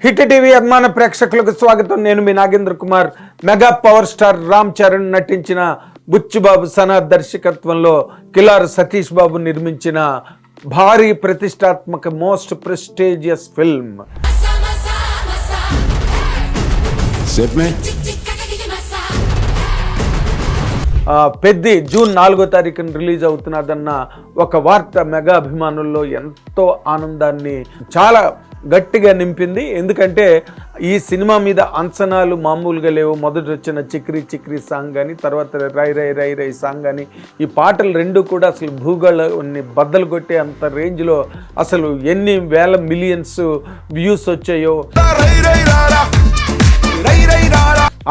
Hit TV అభిమాన ప్రేక్షకులకు స్వాగతం. నేను మీ Nagendra Kumar. Mega power star Ram Charan నటించిన బుచ్చిబాబు సనా దర్శకత్వంలో కిలార్ సతీష్ బాబు నిర్మించిన భారీ ప్రతిష్టాత్మక most prestigious film Peddi June 4వ తారీఖున రిలీజ్ అవుతున్నదన్న ఒక వార్త మెగా అభిమానుల్లో ఎంతో ఆనందాన్ని చాలా గట్టిగా నింపింది. ఎందుకంటే ఈ సినిమా మీద అంచనాలు మామూలుగా లేవు. మొదట వచ్చిన చిక్రీ చిక్రీ సాంగ్ కానీ, తర్వాత రై రై రై రై సాంగ్ కానీ, ఈ పాటలు రెండు కూడా అసలు భూగోళాన్ని బద్దలు కొట్టే అంత రేంజ్లో అసలు ఎన్ని వేల మిలియన్స్ వ్యూస్ వచ్చాయో.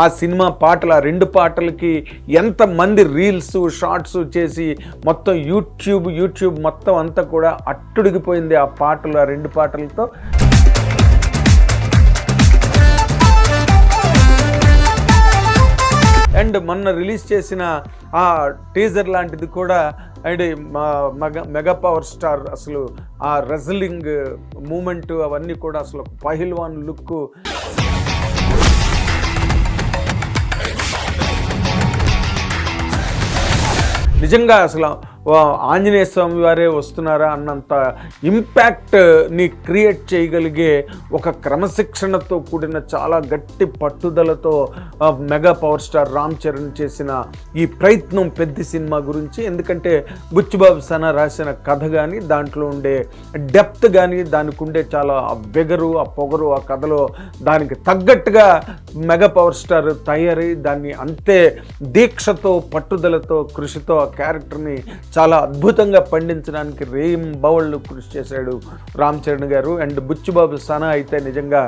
ఆ సినిమా పాటలు, ఆ రెండు పాటలకి ఎంతమంది రీల్స్ షార్ట్స్ చేసి మొత్తం యూట్యూబ్ మొత్తం అంతా కూడా అట్టుడిగిపోయింది ఆ పాటలు, ఆ రెండు పాటలతో. అండ్ మొన్న రిలీజ్ చేసిన ఆ టీజర్ లాంటిది కూడా అండ్ మెగా పవర్ స్టార్ అసలు ఆ రెజ్లింగ్ మూమెంట్ అవన్నీ కూడా అసలు పహిల్వాన్ లుక్. నిజంగా అసలు ఆంజనేయ స్వామి వారే వస్తున్నారా అన్నంత ఇంపాక్ట్ని క్రియేట్ చేయగలిగే ఒక క్రమశిక్షణతో కూడిన చాలా గట్టి పట్టుదలతో mega power star Ram Charan చేసిన ఈ ప్రయత్నం పెద్ద సినిమా గురించి. ఎందుకంటే బుచ్చిబాబు సనా రాసిన కథ కానీ, దాంట్లో ఉండే డెప్త్ కానీ, దానికి ఉండే చాలా వెగరు, ఆ పొగరు, ఆ కథలో దానికి తగ్గట్టుగా మెగా పవర్ స్టార్ తయారై దాన్ని అంతే దీక్షతో, పట్టుదలతో, కృషితో ఆ క్యారెక్టర్ని చాలా అద్భుతంగా పండించడానికి రేయింబవళ్ళు కృషి చేశాడు రామ్ చరణ్ గారు. అండ్ బుచ్చిబాబు సనా అయితే నిజంగా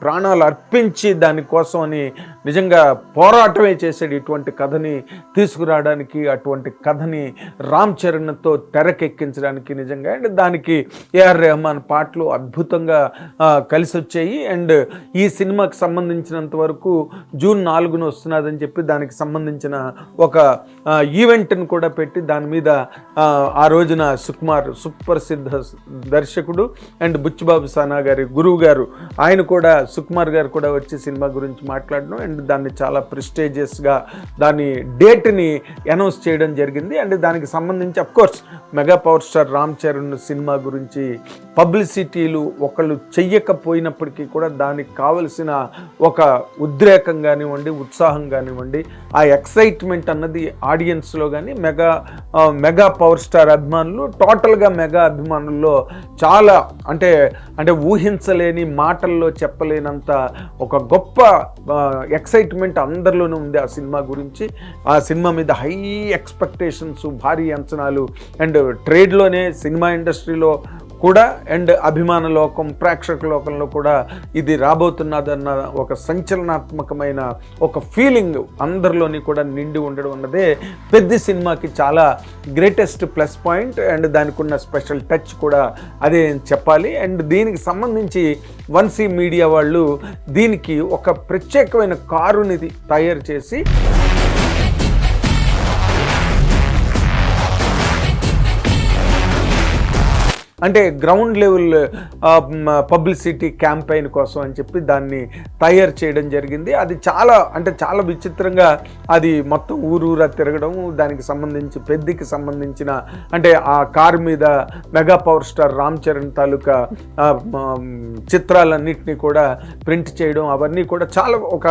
ప్రాణాలు అర్పించి దానికోసం అని నిజంగా పోరాటమే చేశాడు ఇటువంటి కథని తీసుకురావడానికి, అటువంటి కథని రామ్ చరణ్తో తెరకెక్కించడానికి. నిజంగా అండ్ దానికి ఏఆర్ రెహమాన్ పాటలు అద్భుతంగా కలిసి వచ్చాయి. అండ్ ఈ సినిమాకి సంబంధించినంత వరకు జూన్ 4న వస్తున్నదని చెప్పి దానికి సంబంధించిన ఒక ఈవెంట్ని కూడా పెట్టి దాని మీద ఆ రోజున సుకుమార్ సుప్రసిద్ధ దర్శకుడు అండ్ బుచ్చిబాబు సనా గారి గురువు గారు ఆయన కూడా, సుకుమార్ గారు కూడా వచ్చి సినిమా గురించి మాట్లాడడం అండ్ దాన్ని చాలా ప్రెస్టీజియస్గా దాని డేట్ని అనౌన్స్ చేయడం జరిగింది. అండ్ దానికి సంబంధించి of course mega power star Ram Charan cinema గురించి పబ్లిసిటీలు ఒకళ్ళు చెయ్యకపోయినప్పటికీ కూడా దానికి కావలసిన ఒక ఉద్రేకం కానివ్వండి, ఉత్సాహం కానివ్వండి, ఆ ఎక్సైట్మెంట్ అన్నది ఆడియన్స్లో కానీ మెగా పవర్ స్టార్ అభిమానులు, టోటల్గా మెగా అభిమానుల్లో చాలా అంటే ఊహించలేని, మాటల్లో చెప్పలేనంత ఒక గొప్ప ఎక్సైట్మెంట్ అందరిలోనూ ఉంది ఆ సినిమా గురించి. ఆ సినిమా మీద హై ఎక్స్పెక్టేషన్స్, భారీ అంచనాలు అండ్ ట్రేడ్లోనే, సినిమా ఇండస్ట్రీలో కూడా అండ్ అభిమాన లోకం, ప్రేక్షక లోకంలో కూడా ఇది రాబోతున్నదన్న ఒక సంచలనాత్మకమైన ఒక ఫీలింగ్ అందరిలోని కూడా నిండి ఉండడం అన్నదే పెద్ద సినిమాకి చాలా గ్రేటెస్ట్ ప్లస్ పాయింట్. అండ్ దానికి ఉన్న స్పెషల్ టచ్ కూడా అదే చెప్పాలి. అండ్ దీనికి సంబంధించి వన్సీ మీడియా వాళ్ళు దీనికి ఒక ప్రత్యేకమైన కారుని తయారు చేసి అంటే గ్రౌండ్ లెవెల్ పబ్లిసిటీ క్యాంపెయిన్ కోసం అని చెప్పి దాన్ని తయారు చేయడం జరిగింది. అది చాలా విచిత్రంగా అది మొత్తం ఊరూరా తిరగడం, దానికి సంబంధించి పెద్దికి సంబంధించిన అంటే ఆ కారు మీద mega power star Ram Charan తాలూకా చిత్రాలన్నింటినీ కూడా ప్రింట్ చేయడం, అవన్నీ కూడా చాలా ఒక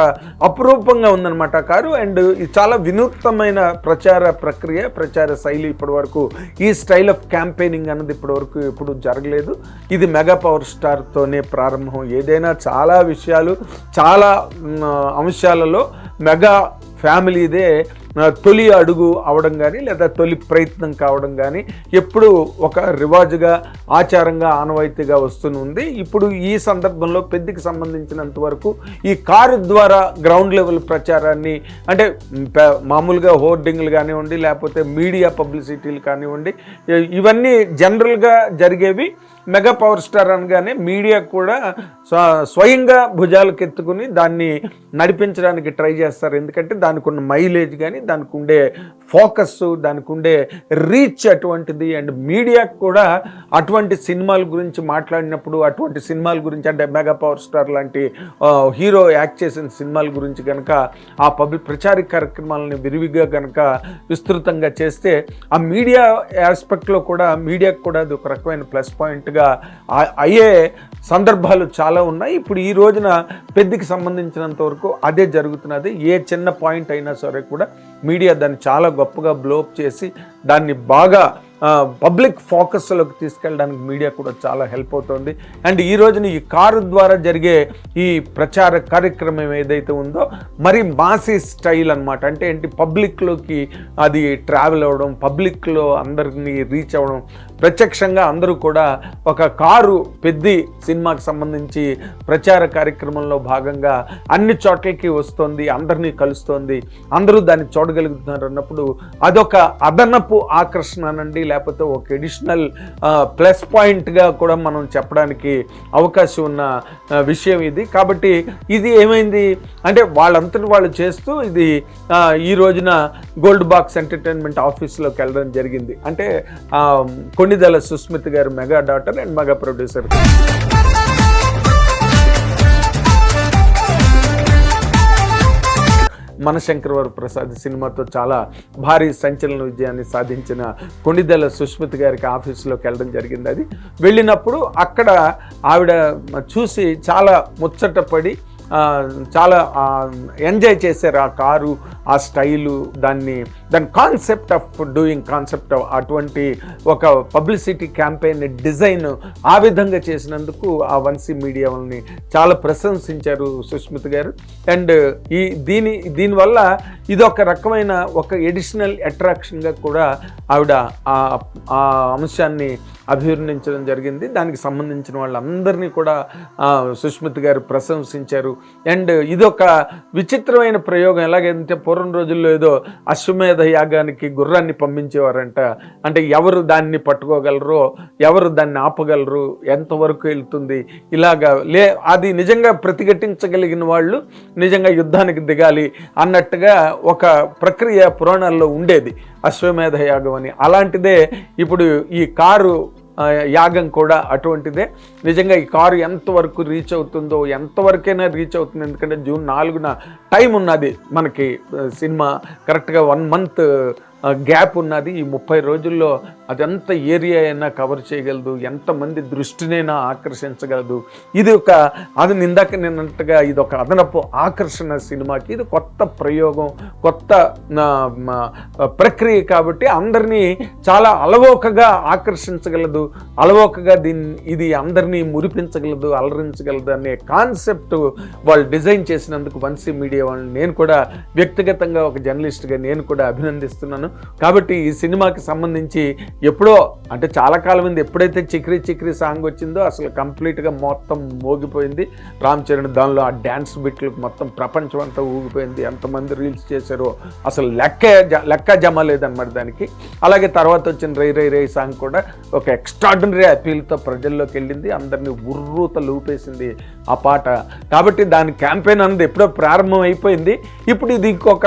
అపురూపంగా ఉందన్నమాట ఆ కారు. అండ్ ఇది చాలా వినూత్నమైన ప్రచార ప్రక్రియ, ప్రచార శైలి. ఇప్పటి వరకు ఈ స్టైల్ ఆఫ్ క్యాంపెయినింగ్ అన్నది ఇప్పటివరకు ఎప్పుడు జరగలేదు. ఇది మెగా పవర్ స్టార్తోనే ప్రారంభం. ఏదైనా చాలా విషయాలు, చాలా అంశాలలో మెగా ఫ్యామిలీదే తొలి అడుగు అవడం కానీ, లేదా తొలి ప్రయత్నం కావడం కానీ ఎప్పుడు ఒక రివాజుగా, ఆచారంగా, ఆనవాయితీగా వస్తుంది. ఇప్పుడు ఈ సందర్భంలో పెద్దకి సంబంధించినంత వరకు ఈ కారు ద్వారా గ్రౌండ్ లెవెల్ ప్రచారాన్ని అంటే మామూలుగా హోర్డింగ్లు కానివ్వండి, లేకపోతే మీడియా పబ్లిసిటీలు కానివ్వండి, ఇవన్నీ జనరల్గా జరిగేవి. మెగా పవర్ స్టార్ అనగానే మీడియా కూడా స్వయంగా భుజాలకు ఎత్తుకుని దాన్ని నడిపించడానికి ట్రై చేస్తారు. ఎందుకంటే దానికి ఉన్న మైలేజ్ కానీ, దానికి ఉండే ఫోకస్, దానికి ఉండే రీచ్ అటువంటిది. అండ్ మీడియాకు కూడా అటువంటి సినిమాల గురించి మాట్లాడినప్పుడు, అటువంటి సినిమాల గురించి అంటే మెగా పవర్ స్టార్ లాంటి హీరో యాక్ట్ చేసిన సినిమాల గురించి కనుక ఆ ప్రచార కార్యక్రమాలని విరివిగా కనుక విస్తృతంగా చేస్తే ఆ మీడియా ఆస్పెక్ట్లో కూడా మీడియాకు కూడా అది ఒక రకమైన ప్లస్ పాయింట్గా అయ్యే సందర్భాలు చాలా ఉన్నాయి. ఇప్పుడు ఈ రోజున పెద్దకి సంబంధించినంత వరకు అదే జరుగుతున్నది. ఏ చిన్న పాయింట్ అయినా సరే కూడా మీడియా దాన్ని చాలా గొప్పగా బ్లోఅప్ చేసి దాన్ని బాగా పబ్లిక్ ఫోకస్లోకి తీసుకెళ్ళడానికి మీడియా కూడా చాలా హెల్ప్ అవుతుంది. అండ్ ఈ రోజున ఈ కారు ద్వారా జరిగే ఈ ప్రచార కార్యక్రమం ఏదైతే ఉందో మరి మాసీ స్టైల్ అనమాట. అంటే ఏంటి, పబ్లిక్లోకి అది ట్రావెల్ అవ్వడం, పబ్లిక్లో అందరినీ రీచ్ అవ్వడం, ప్రత్యక్షంగా అందరూ కూడా ఒక కారు పెద్ద సినిమాకి సంబంధించి ప్రచార కార్యక్రమంలో భాగంగా అన్ని చోట్లకి వస్తుంది, అందరినీ కలుస్తోంది, అందరూ దాన్ని చూడగలుగుతున్నారు అన్నప్పుడు అదొక అదనపు ఆకర్షణ అనండి, లేకపోతే ఒక ఎడిషనల్ ప్లస్ పాయింట్గా కూడా మనం చెప్పడానికి అవకాశం ఉన్న విషయం ఇది. కాబట్టి ఇది ఏమైంది అంటే వాళ్ళంతటి వాళ్ళు చేస్తూ ఇది ఈ రోజున గోల్డ్ బాక్స్ ఎంటర్టైన్మెంట్ ఆఫీస్లోకి వెళ్ళడం జరిగింది. అంటే కొన్నిదెల సుస్మిత్ గారు mega daughter and mega producer. Manashankar Varaprasad సినిమాతో చాలా భారీ సంచలన విజయాన్ని సాధించిన కొన్నిదెల సుస్మిత్ గారికి ఆఫీసులోకి వెళ్ళడం జరిగింది. అది వెళ్ళినప్పుడు అక్కడ ఆవిడ చూసి చాలా ముచ్చటపడి చాలా ఎంజాయ్ చేశారు ఆ కారు, ఆ స్టైలు, దాని కాన్సెప్ట్ ఆఫ్ డూయింగ్ కాన్సెప్ట్ అటువంటి ఒక పబ్లిసిటీ క్యాంపెయిన్ డిజైన్ ఆ విధంగా చేసినందుకు ఆ వన్సీ మీడియా వాళ్ళని చాలా ప్రశంసించారు సుస్మిత్ గారు. అండ్ దీనివల్ల ఇది ఒక రకమైన ఒక ఎడిషనల్ అట్రాక్షన్గా కూడా ఆవిడ ఆ అంశాన్ని అభివర్ణించడం జరిగింది. దానికి సంబంధించిన వాళ్ళందరినీ కూడా సుస్మిత్ గారు ప్రశంసించారు. అండ్ ఇదొక విచిత్రమైన ప్రయోగం. ఎలాగంటే పూర్వం రోజుల్లో ఏదో అశ్వమేధ యాగానికి గుర్రాన్ని పంపించేవారంట. అంటే ఎవరు దాన్ని పట్టుకోగలరో, ఎవరు దాన్ని ఆపగలరు, ఎంతవరకు వెళ్తుంది, ఇలాగా అది నిజంగా ప్రతిఘటించగలిగిన వాళ్ళు నిజంగా యుద్ధానికి దిగాలి అన్నట్టుగా ఒక ప్రక్రియ పురాణాల్లో ఉండేది, అశ్వమేధ యాగం అని. అలాంటిదే ఇప్పుడు ఈ కారు యాగం కూడా అటువంటిదే. నిజంగా ఈ కారు ఎంతవరకు రీచ్ అవుతుందో, ఎంతవరకైనా రీచ్ అవుతుంది. ఎందుకంటే జూన్ 4న టైం ఉన్నది మనకి, సినిమా కరెక్ట్గా 1 month గ్యాప్ ఉన్నది. ఈ 30 రోజుల్లో అదంత ఏరియా అయినా కవర్ చేయగలదు, ఎంతమంది దృష్టినైనా ఆకర్షించగలదు. ఇది అది ఇందాక నేనంతగా ఇది ఒక అదనపు ఆకర్షణ సినిమాకి. ఇది కొత్త ప్రయోగం, కొత్త ప్రక్రియ కాబట్టి అందరినీ చాలా అలవోకగా ఆకర్షించగలదు, అలవోకగా ఇది అందరినీ మురిపించగలదు, అలరించగలదు అనే కాన్సెప్ట్ వాళ్ళు డిజైన్ చేసినందుకు వన్సీ మీడియా వాళ్ళని నేను కూడా వ్యక్తిగతంగా ఒక జర్నలిస్ట్గా నేను కూడా అభినందిస్తున్నాను. కాబట్టి ఈ సినిమాకి సంబంధించి ఎప్పుడో అంటే చాలా కాలం మంది ఎప్పుడైతే చిక్రీ సాంగ్ వచ్చిందో అసలు కంప్లీట్గా మొత్తం మోగిపోయింది. రామ్ చరణ్ దానిలో ఆ డ్యాన్స్ బిట్లకు మొత్తం ప్రపంచం అంతా ఊగిపోయింది. ఎంతమంది రీల్స్ చేశారో అసలు లెక్క జమ లేదన్నమాట దానికి. అలాగే తర్వాత వచ్చిన రై రై రై సాంగ్ కూడా ఒక ఎక్స్ట్రాడినరీ అపీల్తో ప్రజల్లోకి వెళ్ళింది, అందరినీ ఉర్రూత లూపేసింది ఆ పాట. కాబట్టి దాని క్యాంపెయిన్ అన్నది ఎప్పుడో ప్రారంభం అయిపోయింది. ఇప్పుడు ఇది ఇంకొక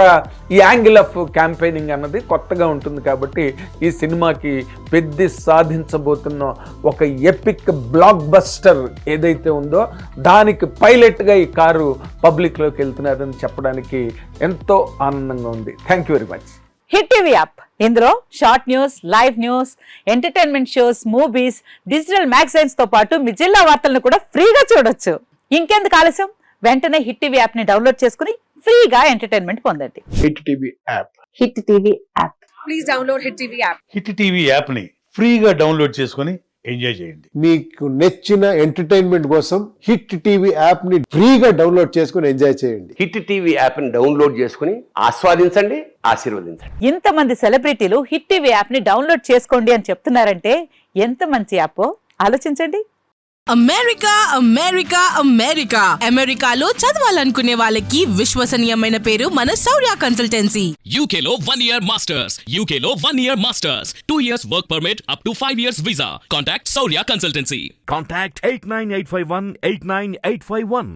యాంగిల్ ఆఫ్ క్యాంపెయినింగ్ అన్నది కొత్తగా ఉంటుంది. కాబట్టి ఈ సినిమాకి పెద్ద సాధించబోతున్న ఒక ఎపిక్ బ్లాక్ బస్టర్ ఏదైతే ఉందో దానికి పైలట్గా ఈ కారు పబ్లిక్లోకి వెళ్తున్నదని చెప్పడానికి ఎంతో ఆనందంగా ఉంది. Thank you very much. Hit TV app, ఇందులో short news, live news, entertainment shows, movies, digital magazines తో పాటు మీ జిల్లా వార్తలను కూడా ఫ్రీగా చూడొచ్చు. ఇంకెందుకు ఆలస్యం, వెంటనే హిట్ టీవీ యాప్ ని డౌన్లోడ్ చేసుకుని ఫ్రీగా ఎంటర్టైన్మెంట్ పొందండి. Hit TV app. Hit TV app. Please download hit TV app. Hit TV app ని ఫ్రీగా డౌన్లోడ్ చేసుకొని ఎంజాయ్ చేయండి. మీకు నచ్చిన ఎంటర్టైన్మెంట్ కోసం హిట్ టీవీ యాప్ ని ఫ్రీగా డౌన్లోడ్ చేసుకొని ఎంజాయ్ చేయండి. హిట్ టీవీ యాప్ ని డౌన్లోడ్ చేసుకుని ఆస్వాదించండి, ఆశీర్వదించండి. ఇంతమంది సెలబ్రిటీలు హిట్ టీవీ యాప్ ని డౌన్లోడ్ చేసుకోండి అని చెప్తున్నారంటే ఎంత మంచి యాప్ ఆలోచించండి. అమెరికా అమెరికా అమెరికా అమెరికాలో చదవాలనుకునే వాళ్ళకి విశ్వసనీయమైన పేరు మన శౌర్య కన్సల్టెన్సీ. UK లో 1 year masters, UK లో 1 year masters, 2 years work permit up to 5 years visa. Contact Saurya Consultancy. Contact 89851 89851.